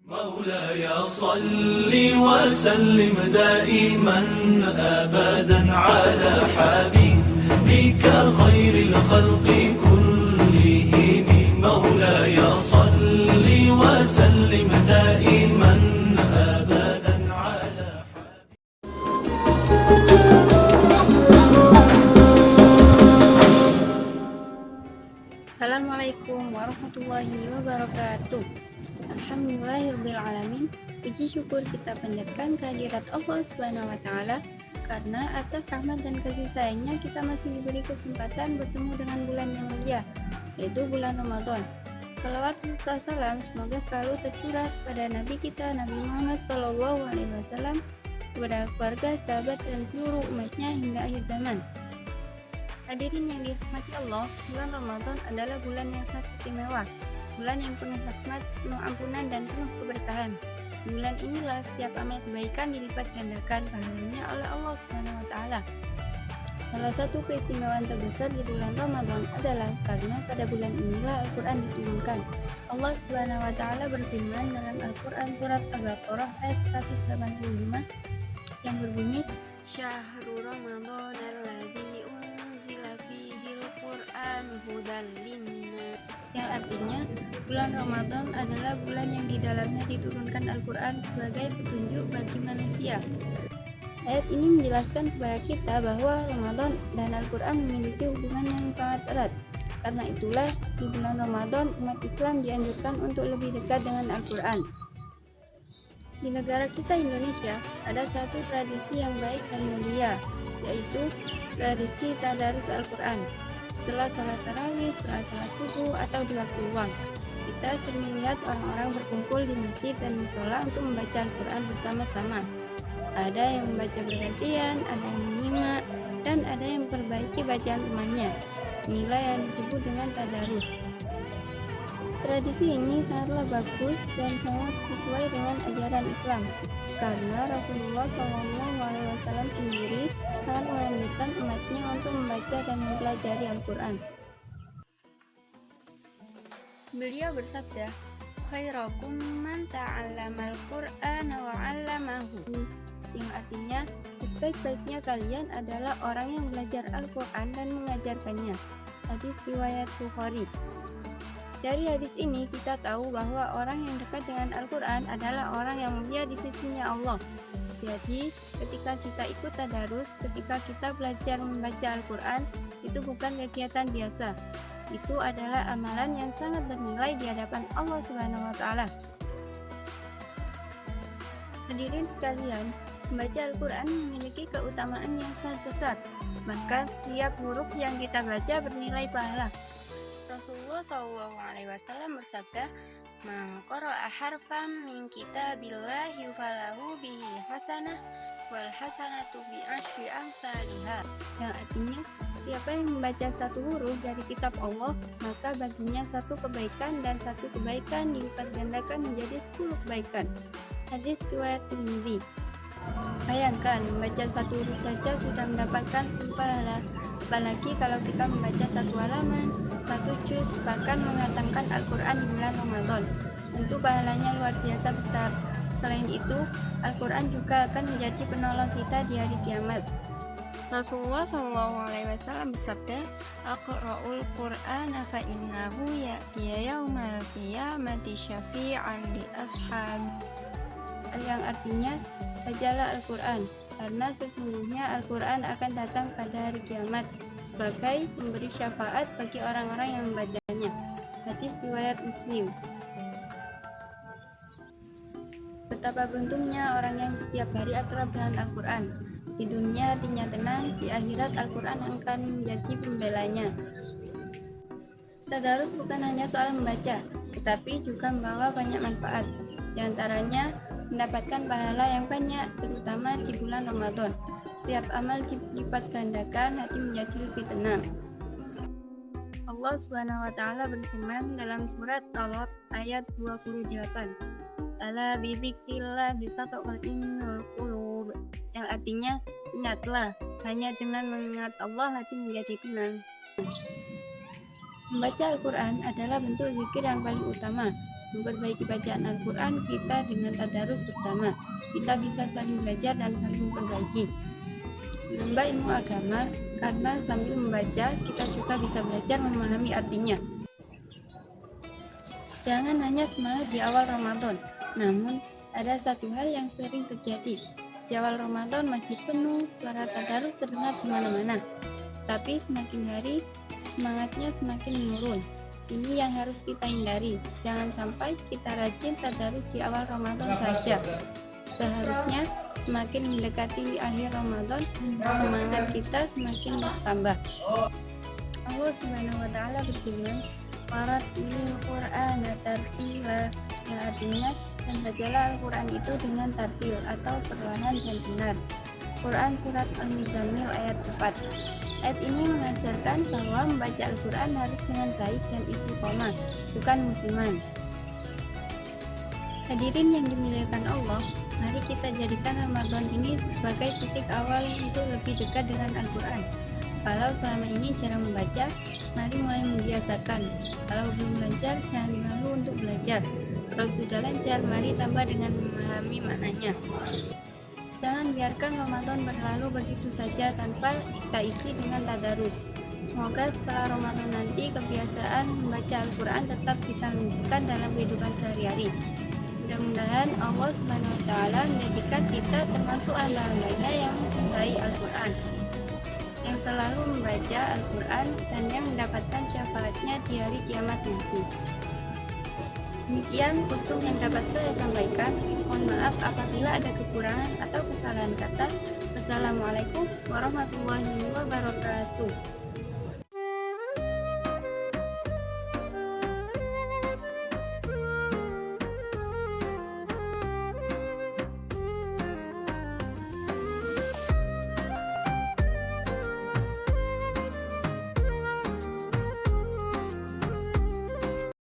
مولاي صل وسلم دائما أبدا على حبيبك خير الخلق كلهم مولاي صل وسلم دائما أبدا على Assalamualaikum warahmatullahi wabarakatuh. Alhamdulillahirrahmanirrahim. Puji syukur kita panjatkan kehadirat Allah Subhanahu wa Ta'ala, karena atas rahmat dan kasih sayangnya kita masih diberi kesempatan bertemu dengan bulan yang mulia, yaitu bulan Ramadan. Salawat serta salam semoga selalu tercurah pada Nabi kita Nabi Muhammad SAW, kepada keluarga, sahabat, dan seluruh umatnya hingga akhir zaman. Hadirin yang dirahmati Allah, bulan Ramadan adalah bulan yang sangat istimewa, bulan yang penuh rahmat, penuh ampunan, dan penuh keberkahan. Di bulan inilah setiap amal kebaikan dilipat gandakan pahalanya oleh Allah Subhanahu wa Ta'ala. Salah satu keistimewaan terbesar di bulan Ramadan adalah karena pada bulan inilah Al-Quran diturunkan. Allah Subhanahu wa Ta'ala berfirman dalam Al-Quran surat Al-Baqarah ayat 185 yang berbunyi, Syahrul Ramadan alladzi unzila fihil Qur'an hudan linnas, yang artinya bulan Ramadan adalah bulan yang di dalamnya diturunkan Al-Quran sebagai petunjuk bagi manusia. Ayat ini menjelaskan kepada kita bahwa Ramadan dan Al-Quran memiliki hubungan yang sangat erat. Karena itulah di bulan Ramadan umat Islam dianjurkan untuk lebih dekat dengan Al-Quran. Di negara kita Indonesia ada satu tradisi yang baik dan mulia, yaitu tradisi tadarus Al-Quran. Setelah sholat tarawih, setelah sholat subuh, atau di waktu luang, kita sering melihat orang-orang berkumpul di masjid dan musola untuk membaca Al-Quran bersama-sama. Ada yang membaca bergantian, ada yang menyimak, dan ada yang memperbaiki bacaan temannya. Inilah yang disebut dengan tadarus. Tradisi ini sangatlah bagus dan sangat sesuai dengan ajaran Islam, karena Rasulullah SAW sendiri sangat menganjurkan umatnya untuk membaca dan mempelajari Al-Quran. Beliau bersabda, "Khairakum man ta'allamal Qur'ana wa 'allamahu", yang artinya sebaik-baiknya kalian adalah orang yang belajar Al-Quran dan mengajarkannya. Hadis riwayat Bukhari. Dari hadis ini kita tahu bahwa orang yang dekat dengan Al-Quran adalah orang yang mulia di sisinya Allah. Jadi ketika kita ikut tadarus, ketika kita belajar membaca Al-Quran, itu bukan kegiatan biasa. Itu adalah amalan yang sangat bernilai di hadapan Allah Subhanahu wa Ta'ala. Hadirin sekalian, membaca Al-Quran memiliki keutamaan yang sangat besar. Bahkan setiap huruf yang kita baca bernilai pahala. Rasulullah SAW bersabda, "Man qara'a harfan min kitabillahi falahu bihi hasanah wal hasanatu bi asyri amsalihha", yang artinya siapa yang membaca satu huruf dari kitab Allah, maka baginya satu kebaikan, dan satu kebaikan dilipat gandakan menjadi 10 kebaikan. Hadis riwayat Tirmidzi. Bayangkan, membaca satu huruf saja sudah mendapatkan 10 pahala. Apalagi kalau kita membaca satu halaman, satu juz, bahkan menghatamkan Al-Quran di bulan Ramadan. Tentu pahalanya luar biasa besar. Selain itu, Al-Quran juga akan menjadi penolong kita di hari kiamat. Rasulullah SAW bersabda, "Aqra'ul Qur'ana fa innahu ya'tiya yaumal qiyamati syafi'an li ashab", yang artinya bacalah Al-Quran, karena sesungguhnya Al-Quran akan datang pada hari kiamat sebagai memberi syafaat bagi orang-orang yang membacanya. Hadis riwayat Muslim. Betapa beruntungnya orang yang setiap hari akrab dengan Al-Quran. Di dunia hatinya tenang, di akhirat Al-Quran akan menjadi pembelanya. Tadarus bukan hanya soal membaca, tetapi juga membawa banyak manfaat. Di antaranya mendapatkan pahala yang banyak, terutama di bulan Ramadan. Setiap amal dilipat gandakan, hati menjadi lebih tenang. Allah Subhanahu wa Ta'ala berfirman dalam surat Al-Alaq ayat 28, "Ala bidzikrillah tatma'innul qulub", yang artinya ingatlah, hanya dengan mengingat Allah hati menjadi tenang. Membaca Al-Quran adalah bentuk zikir yang paling utama. memperbaiki bacaan Al-Quran kita dengan tadarus bersama. Kita bisa saling belajar dan saling memperbaiki, menambah ilmu agama, karena sambil membaca kita juga bisa belajar memahami artinya. Jangan hanya semangat di awal Ramadan, namun ada satu hal yang sering terjadi. Di awal Ramadan masjid penuh, suara tadarus terdengar di mana-mana. Tapi semakin hari semangatnya semakin menurun. Ini yang harus kita hindari. Jangan sampai kita rajin tadarus di awal Ramadan saja. Seharusnya semakin mendekati akhir Ramadan, semangat kita semakin bertambah. Allah Subhanahu wa taala berfirman, "Warattilil Qur'ana tartila", yang artinya dan bacalah Al-Quran itu dengan tartil atau perlahan dan benar. Quran Surat Al-Muzammil ayat 4. Ayat ini mengajarkan bahwa membaca Al-Quran harus dengan baik dan istiqomah, bukan musiman. Hadirin yang dimuliakan Allah, mari kita jadikan Ramadan ini sebagai titik awal untuk lebih dekat dengan Al-Quran. Kalau selama ini jarang membaca, mari mulai membiasakan. Kalau belum lancar, jangan malu untuk belajar. Kalau sudah lancar, mari tambah dengan memahami maknanya. Jangan biarkan Ramadan berlalu begitu saja tanpa kita isi dengan tadarus. Semoga setelah Ramadan nanti kebiasaan membaca Al-Quran tetap kita lanjutkan dalam kehidupan sehari-hari. Mudah-mudahan Allah Subhanahu wa taala menjadikan kita termasuk hamba-hambanya yang mencintai Al-Quran, yang selalu membaca Al-Quran dan yang mendapatkan syafaatnya di hari kiamat nanti. Demikian untuk yang dapat saya sampaikan. Mohon maaf apabila ada kekurangan atau kesalahan kata. Wassalamualaikum warahmatullahi wabarakatuh.